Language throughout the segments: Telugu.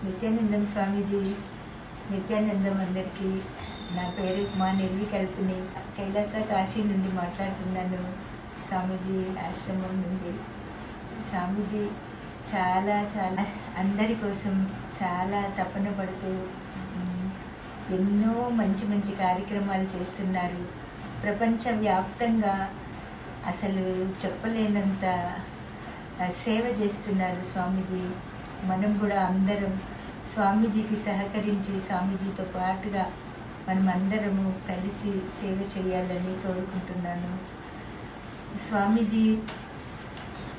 నిత్యానందం స్వామీజీ. నిత్యానందం అందరికీ. నా పేరు మా నిర్వికల్పిని. కైలాస కాశీ నుండి మాట్లాడుతున్నాను, స్వామీజీ ఆశ్రమం నుండి. స్వామీజీ చాలా చాలా అందరి కోసం చాలా తపన పడుతూ ఎన్నో మంచి మంచి కార్యక్రమాలు చేస్తున్నారు. ప్రపంచవ్యాప్తంగా అసలు చెప్పలేనంత సేవ చేస్తున్నారు స్వామీజీ. మనం కూడా అందరం స్వామీజీకి సహకరించి స్వామీజీతో పాటుగా మనం అందరము కలిసి సేవ చేయాలని కోరుకుంటున్నాను. స్వామీజీ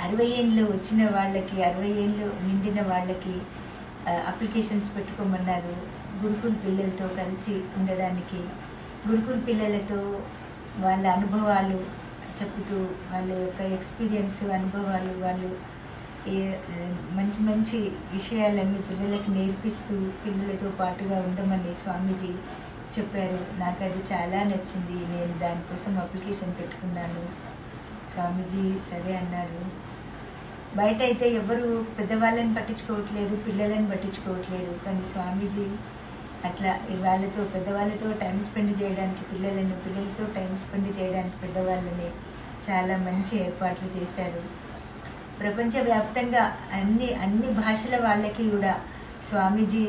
60 ఏళ్ళు వచ్చిన వాళ్ళకి, 60 ఏళ్ళు నిండిన వాళ్ళకి అప్లికేషన్స్ పెట్టుకోమన్నారు. గురుకుల్ పిల్లలతో కలిసి ఉండడానికి, గురుకుల్ పిల్లలతో వాళ్ళ అనుభవాలు చెప్పుతూ, వాళ్ళ యొక్క ఎక్స్పీరియన్స్ అనుభవాలు, వాళ్ళు మంచి మంచి విషయాలన్నీ పిల్లలకి నేర్పిస్తూ పిల్లలతో పాటుగా ఉండమని స్వామీజీ చెప్పారు. నాకు అది చాలా నచ్చింది. నేను దానికోసం అప్లికేషన్ పెట్టుకున్నాను. స్వామీజీ సరే అన్నారు. బయట అయితే ఎవరు పెద్దవాళ్ళని పట్టించుకోవట్లేదు, పిల్లలని పట్టించుకోవట్లేదు. కానీ స్వామీజీ అట్లా వాళ్ళతో, పెద్దవాళ్ళతో టైం స్పెండ్ చేయడానికి పిల్లలను, పిల్లలతో టైం స్పెండ్ చేయడానికి పెద్దవాళ్ళని చాలా మంచి ఏర్పాట్లు చేశారు. ప్రపంచవ్యాప్తంగా అన్ని భాషల వాళ్ళకి కూడా స్వామీజీ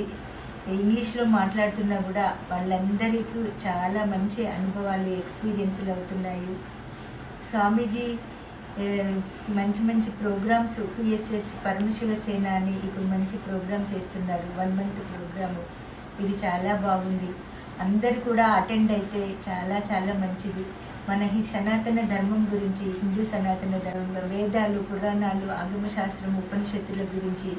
ఇంగ్లీష్లో మాట్లాడుతున్నా కూడా వాళ్ళందరికీ చాలా మంచి అనుభవాలు, ఎక్స్పీరియన్స్లు అవుతున్నాయి. స్వామీజీ మంచి మంచి ప్రోగ్రామ్స్, పిఎస్ఎస్ పరమశివసేన అని ఇప్పుడు మంచి ప్రోగ్రామ్ చేస్తున్నారు, 1 month ప్రోగ్రాము. ఇది చాలా బాగుంది. అందరు కూడా అటెండ్ అయితే చాలా చాలా మంచిది. మన ఈ సనాతన ధర్మం గురించి, హిందూ సనాతన ధర్మం, వేదాలు, పురాణాలు, ఆగమశాస్త్రం, ఉపనిషత్తుల గురించి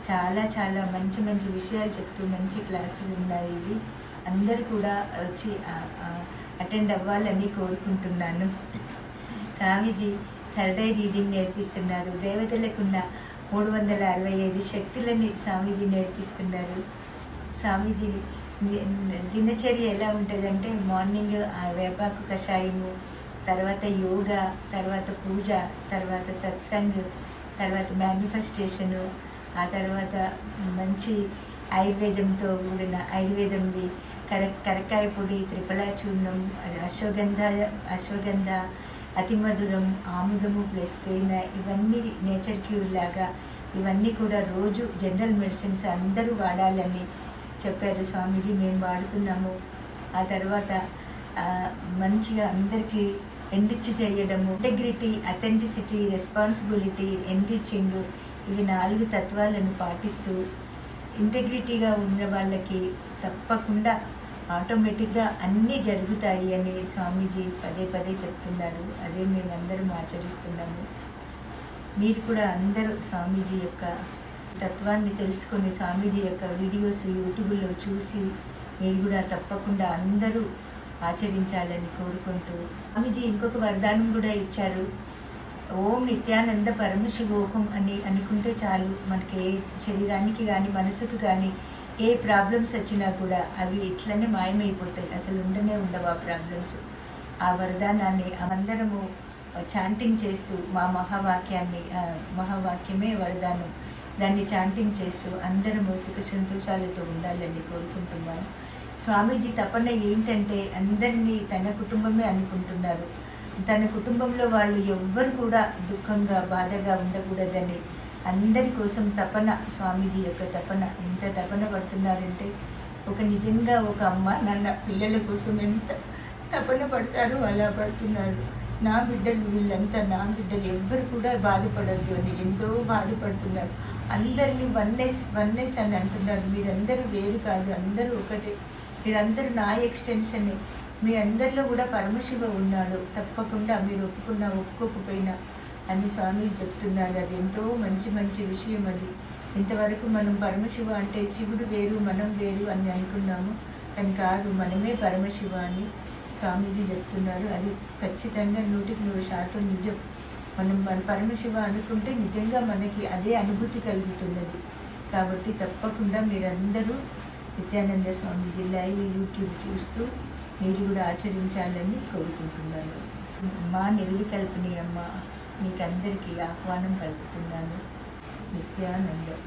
చాలా చాలా మంచి మంచి విషయాలు చెప్తూ మంచి క్లాసెస్ ఉన్నాయి. ఇవి అందరూ కూడా వచ్చి అటెండ్ అవ్వాలని కోరుకుంటున్నాను. స్వామీజీ థర్డ్ ఐ రీడింగ్ నేర్పిస్తున్నారు. దేవతలకున్న 365 శక్తులని స్వామీజీ నేర్పిస్తున్నారు. స్వామీజీ దినచర్య ఎలా ఉంటుందంటే, మార్నింగ్ వేపాకు కషాయము, తర్వాత యోగా, తర్వాత పూజ, తర్వాత సత్సంగ్, తర్వాత మేనిఫెస్టేషను, ఆ తర్వాత మంచి ఆయుర్వేదంతో కూడిన ఆయుర్వేదంవి, కరక్కాయ పొడి, త్రిఫలా చూర్ణం, అశ్వగంధ, అతిమధురం, ఆముదము ప్లస్ తేనె, ఇవన్నీ నేచర్ క్యూర్ లాగా, ఇవన్నీ కూడా రోజు జనరల్ మెడిసిన్స్ అందరూ వాడాలని చెప్పారు స్వామీజీ. మేము వాడుతున్నాము. ఆ తర్వాత మంచిగా అందరికీ ఎన్రిచ్ చేయడము, ఇంటెగ్రిటీ, అథెంటిసిటీ, రెస్పాన్సిబిలిటీ, ఎన్రిచింగ్, ఇవి 4 తత్వాలను పాటిస్తూ ఇంటెగ్రిటీగా ఉన్న వాళ్ళకి తప్పకుండా ఆటోమేటిక్గా అన్నీ జరుగుతాయి అని స్వామీజీ పదే పదే చెప్తున్నారు. అదే మేమందరం ఆచరిస్తున్నాము. మీరు కూడా అందరూ స్వామీజీ యొక్క తత్వాన్ని తెలుసుకొని, స్వామీజీ యొక్క వీడియోస్ యూట్యూబ్లో చూసి మీరు కూడా తప్పకుండా అందరూ ఆచరించాలని కోరుకుంటూ, స్వామీజీ ఇంకొక వరదానం కూడా ఇచ్చారు. ఓం నిత్యానంద పరమశివోహం అని అనుకుంటే చాలు, మనకి ఏ శరీరానికి కానీ మనసుకు కానీ ఏ ప్రాబ్లమ్స్ వచ్చినా కూడా అవి ఇట్లనే మాయమైపోతాయి. అసలు ఉండనే ఉండవు ఆ ప్రాబ్లమ్స్. ఆ వరదానాన్ని అందరము చాంటింగ్ చేస్తూ, మా మహావాక్యమే వరదానం, దాన్ని చాంటింగ్ చేస్తూ అందరము సుఖ సంతోషాలతో ఉండాలని కోరుకుంటున్నాను. స్వామీజీ తపన ఏంటంటే, అందరినీ తన కుటుంబమే అనుకుంటున్నారు. తన కుటుంబంలో వాళ్ళు ఎవ్వరు కూడా దుఃఖంగా, బాధగా ఉండకూడదని అందరి కోసం తపన, స్వామీజీ యొక్క తపన. ఎంత తపన పడుతున్నారంటే, నిజంగా ఒక అమ్మ నాన్న పిల్లల కోసం ఎంత తపన పడతారో అలా పడుతున్నారు. నా బిడ్డలు, వీళ్ళంతా నా బిడ్డలు, ఎవ్వరు కూడా బాధపడద్దు అని ఎంతో బాధపడుతున్నారు. అందరినీ వన్నెస్ అని అంటున్నారు. మీరందరూ వేరు కాదు, అందరూ ఒకటే, మీరందరూ నా ఎక్స్టెన్షనే. మీ అందరిలో కూడా పరమశివ ఉన్నాడు, తప్పకుండా మీరు ఒప్పుకున్నా ఒప్పుకోకపోయినా అని స్వామి చెప్తున్నారు. అది ఎంతో మంచి మంచి విషయం. అది ఇంతవరకు మనం పరమశివ అంటే శివుడు వేరు, మనం వేరు అని అనుకున్నాము. కానీ కాదు, మనమే పరమశివ అని స్వామీజీ చెప్తున్నారు. అది ఖచ్చితంగా 100% నిజం. మన పరమశివ అనుకుంటే నిజంగా మనకి అదే అనుభూతి కలుగుతున్నది. కాబట్టి తప్పకుండా మీరందరూ నిత్యానంద స్వామీజీ లైవ్ యూట్యూబ్ చూస్తూ మీరు కూడా ఆచరించాలని కోరుకుంటున్నాను. మా నిర్వికల్పిని అమ్మ మీకందరికీ ఆహ్వానం పలుకుతున్నాను. నిత్యానందం.